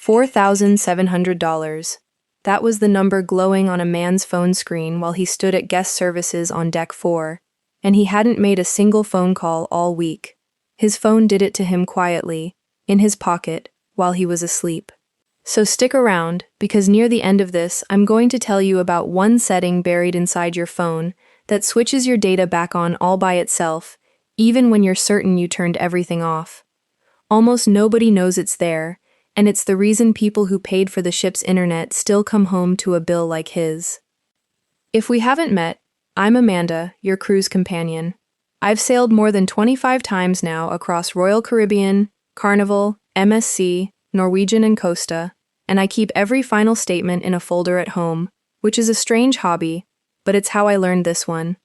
$4,700. That was the number glowing on a man's phone screen while he stood at guest services on deck 4, and he hadn't made a single phone call all week. His phone did it to him quietly, in his pocket, while he was asleep. So stick around, because near the end of this, I'm going to tell you about one setting buried inside your phone that switches your data back on all by itself, even when you're certain you turned everything off. Almost nobody knows it's there, and it's the reason people who paid for the ship's internet still come home to a bill like his. If we haven't met, I'm Amanda, your cruise companion. I've sailed more than 25 times now across Royal Caribbean, Carnival, MSC, Norwegian, and Costa, and I keep every final statement in a folder at home, which is a strange hobby, but it's how I learned this one.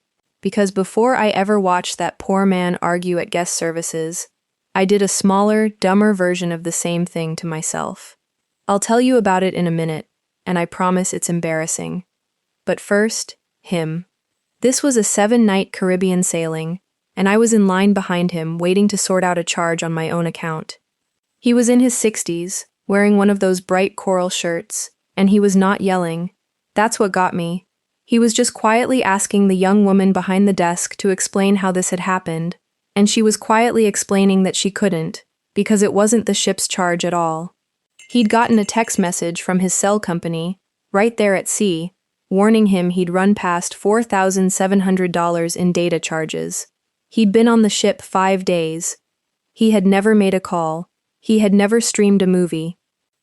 Because before I ever watched that poor man argue at guest services, I did a smaller, dumber version of the same thing to myself. I'll tell you about it in a minute, and I promise it's embarrassing. But first, him. This was a 7-night Caribbean sailing, and I was in line behind him waiting to sort out a charge on my own account. He was in his 60s, wearing one of those bright coral shirts, and he was not yelling. That's what got me. He was just quietly asking the young woman behind the desk to explain how this had happened, and she was quietly explaining that she couldn't, because it wasn't the ship's charge at all. He'd gotten a text message from his cell company, right there at sea, warning him he'd run past $4,700 in data charges. He'd been on the ship 5 days. He had never made a call. He had never streamed a movie.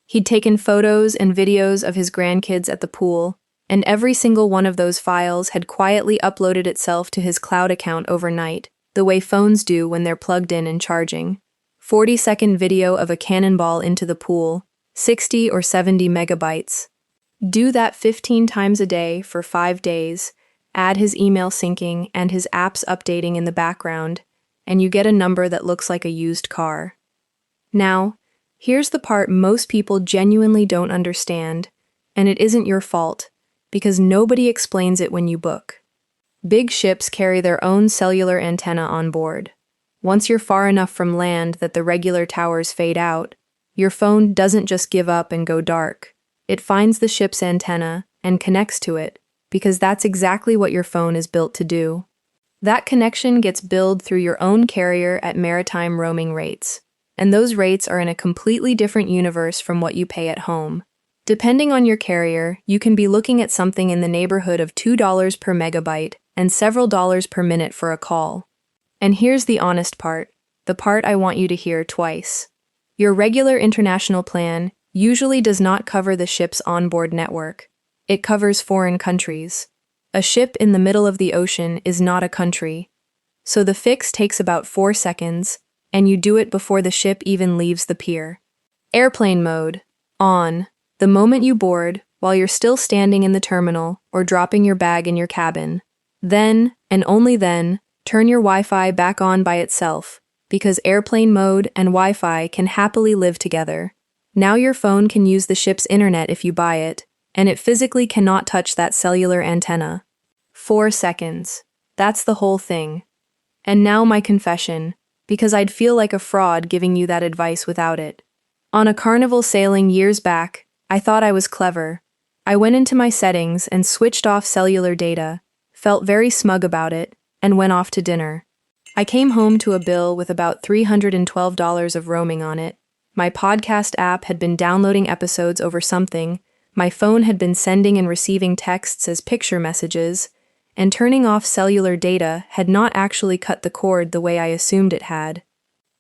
He'd taken photos and videos of his grandkids at the pool, and every single one of those files had quietly uploaded itself to his cloud account overnight, the way phones do when they're plugged in and charging. 40-second video of a cannonball into the pool, 60 or 70 megabytes. Do that 15 times a day for 5 days, add his email syncing and his apps updating in the background, and you get a number that looks like a used car. Now, here's the part most people genuinely don't understand, and it isn't your fault, because nobody explains it when you book. Big ships carry their own cellular antenna on board. Once you're far enough from land that the regular towers fade out, your phone doesn't just give up and go dark. It finds the ship's antenna and connects to it, because that's exactly what your phone is built to do. That connection gets billed through your own carrier at maritime roaming rates, and those rates are in a completely different universe from what you pay at home. Depending on your carrier, you can be looking at something in the neighborhood of $2 per megabyte and several dollars per minute for a call. And here's the honest part, the part I want you to hear twice. Your regular international plan usually does not cover the ship's onboard network. It covers foreign countries. A ship in the middle of the ocean is not a country. So the fix takes about 4 seconds, and you do it before the ship even leaves the pier. Airplane mode. On. The moment you board, while you're still standing in the terminal or dropping your bag in your cabin. Then, and only then, turn your Wi-Fi back on by itself, because airplane mode and Wi-Fi can happily live together. Now your phone can use the ship's internet if you buy it, and it physically cannot touch that cellular antenna. 4 seconds. That's the whole thing. And now my confession, because I'd feel like a fraud giving you that advice without it. On a Carnival sailing years back, I thought I was clever. I went into my settings and switched off cellular data, felt very smug about it, and went off to dinner. I came home to a bill with about $312 of roaming on it. My podcast app had been downloading episodes over something, my phone had been sending and receiving texts as picture messages, and turning off cellular data had not actually cut the cord the way I assumed it had.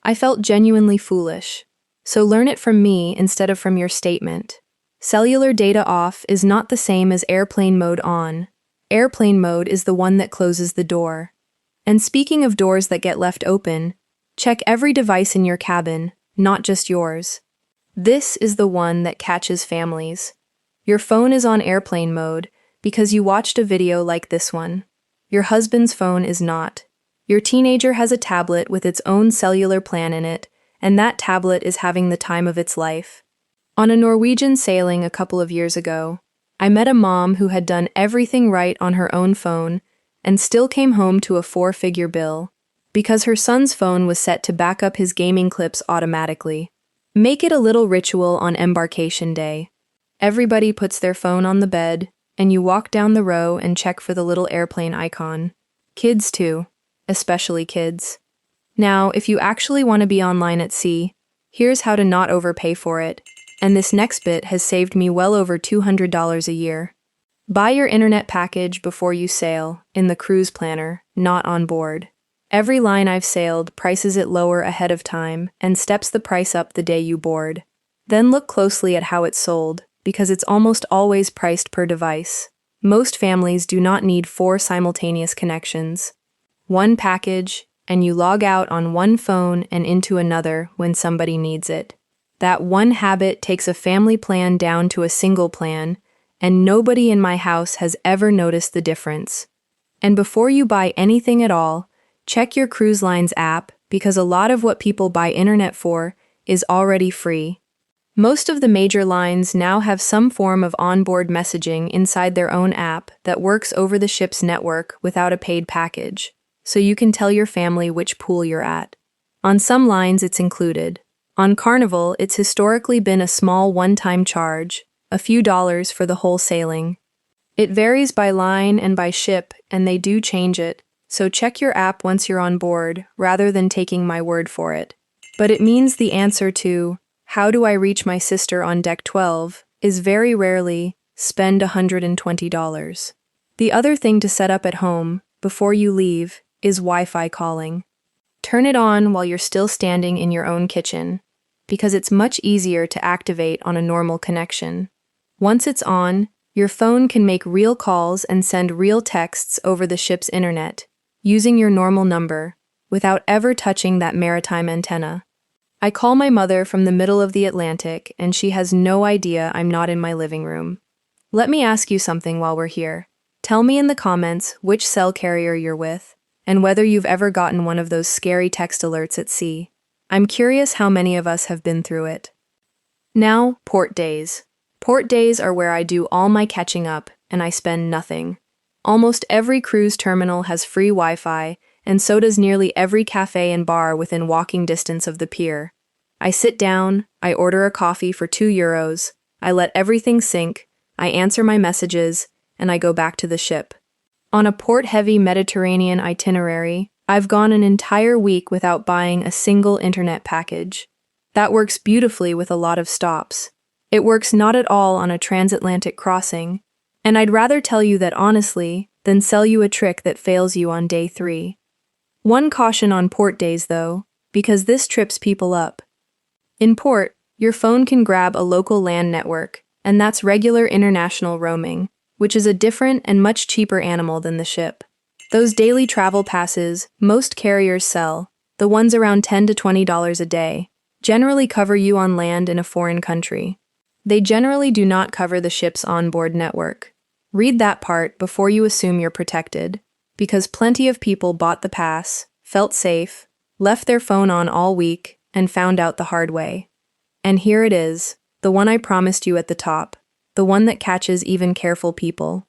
I felt genuinely foolish. So learn it from me instead of from your statement. Cellular data off is not the same as airplane mode on. Airplane mode is the one that closes the door. And speaking of doors that get left open, check every device in your cabin, not just yours. This is the one that catches families. Your phone is on airplane mode because you watched a video like this one. Your husband's phone is not. Your teenager has a tablet with its own cellular plan in it, and that tablet is having the time of its life. On a Norwegian sailing a couple of years ago, I met a mom who had done everything right on her own phone and still came home to a 4-figure bill because her son's phone was set to back up his gaming clips automatically. Make it a little ritual on embarkation day. Everybody puts their phone on the bed, and you walk down the row and check for the little airplane icon. Kids too, especially kids. Now, if you actually want to be online at sea, here's how to not overpay for it, and this next bit has saved me well over $200 a year. Buy your internet package before you sail, in the cruise planner, not on board. Every line I've sailed prices it lower ahead of time and steps the price up the day you board. Then look closely at how it's sold, because it's almost always priced per device. Most families do not need 4 simultaneous connections. One package, and you log out on one phone and into another when somebody needs it. That one habit takes a family plan down to a single plan, and nobody in my house has ever noticed the difference. And before you buy anything at all, check your cruise line's app, because a lot of what people buy internet for is already free. Most of the major lines now have some form of onboard messaging inside their own app that works over the ship's network without a paid package, so you can tell your family which pool you're at. On some lines, it's included. On Carnival, it's historically been a small one-time charge, a few dollars for the whole sailing. It varies by line and by ship, and they do change it, so check your app once you're on board, rather than taking my word for it. But it means the answer to, how do I reach my sister on deck 12, is very rarely, spend $120. The other thing to set up at home, before you leave, is Wi-Fi calling. Turn it on while you're still standing in your own kitchen, because it's much easier to activate on a normal connection. Once it's on, your phone can make real calls and send real texts over the ship's internet, using your normal number, without ever touching that maritime antenna. I call my mother from the middle of the Atlantic, and she has no idea I'm not in my living room. Let me ask you something while we're here. Tell me in the comments which cell carrier you're with, and whether you've ever gotten one of those scary text alerts at sea. I'm curious how many of us have been through it. Now, port days. Port days are where I do all my catching up, and I spend nothing. Almost every cruise terminal has free Wi-Fi, and so does nearly every cafe and bar within walking distance of the pier. I sit down, I order a coffee for €2, I let everything sink, I answer my messages, and I go back to the ship. On a port-heavy Mediterranean itinerary, I've gone an entire week without buying a single internet package. That works beautifully with a lot of stops. It works not at all on a transatlantic crossing, and I'd rather tell you that honestly than sell you a trick that fails you on day 3. One caution on port days, though, because this trips people up. In port, your phone can grab a local land network, and that's regular international roaming, which is a different and much cheaper animal than the ship. Those daily travel passes, most carriers sell, the ones around $10 to $20 a day, generally cover you on land in a foreign country. They generally do not cover the ship's onboard network. Read that part before you assume you're protected, because plenty of people bought the pass, felt safe, left their phone on all week, and found out the hard way. And here it is, the one I promised you at the top, the one that catches even careful people.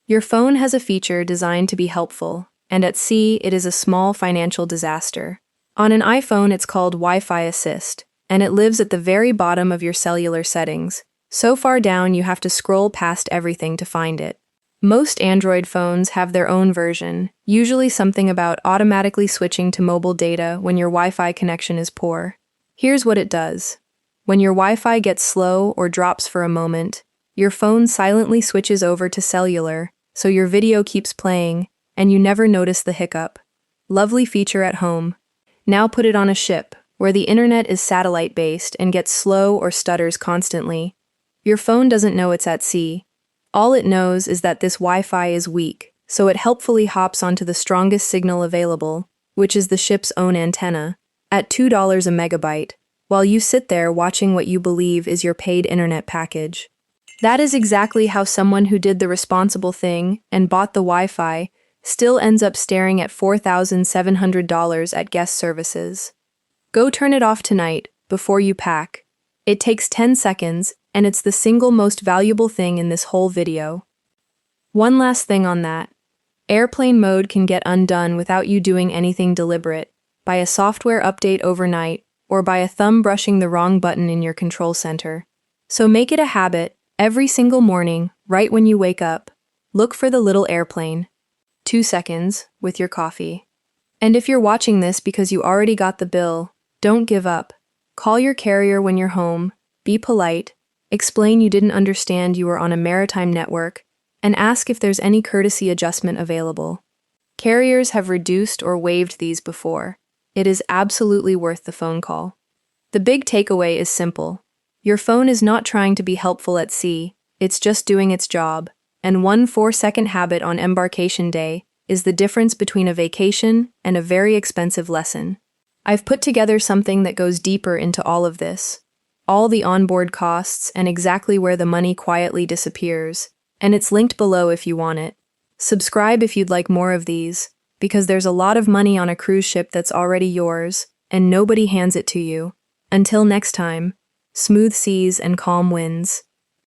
Your phone has a feature designed to be helpful, and at sea it is a small financial disaster. On an iPhone it's called Wi-Fi Assist, and it lives at the very bottom of your cellular settings, so far down you have to scroll past everything to find it. Most Android phones have their own version, usually something about automatically switching to mobile data when your Wi-Fi connection is poor. Here's what it does. When your Wi-Fi gets slow or drops for a moment, your phone silently switches over to cellular, so your video keeps playing, and you never notice the hiccup. Lovely feature at home. Now put it on a ship, where the internet is satellite-based and gets slow or stutters constantly. Your phone doesn't know it's at sea. All it knows is that this Wi-Fi is weak, so it helpfully hops onto the strongest signal available, which is the ship's own antenna, at $2 a megabyte, while you sit there watching what you believe is your paid internet package. That is exactly how someone who did the responsible thing and bought the Wi-Fi still ends up staring at $4,700 at guest services. Go turn it off tonight, before you pack. It takes 10 seconds, and it's the single most valuable thing in this whole video. One last thing on that. Airplane mode can get undone without you doing anything deliberate, by a software update overnight, or by a thumb brushing the wrong button in your control center. So make it a habit, every single morning, right when you wake up, look for the little airplane. 2 seconds, with your coffee. And if you're watching this because you already got the bill, don't give up. Call your carrier when you're home, be polite, explain you didn't understand you were on a maritime network, and ask if there's any courtesy adjustment available. Carriers have reduced or waived these before. It is absolutely worth the phone call. The big takeaway is simple. Your phone is not trying to be helpful at sea, it's just doing its job, and one 4-second habit on embarkation day is the difference between a vacation and a very expensive lesson. I've put together something that goes deeper into all of this, all the onboard costs and exactly where the money quietly disappears, and it's linked below if you want it. Subscribe if you'd like more of these, because there's a lot of money on a cruise ship that's already yours, and nobody hands it to you. Until next time, smooth seas and calm winds.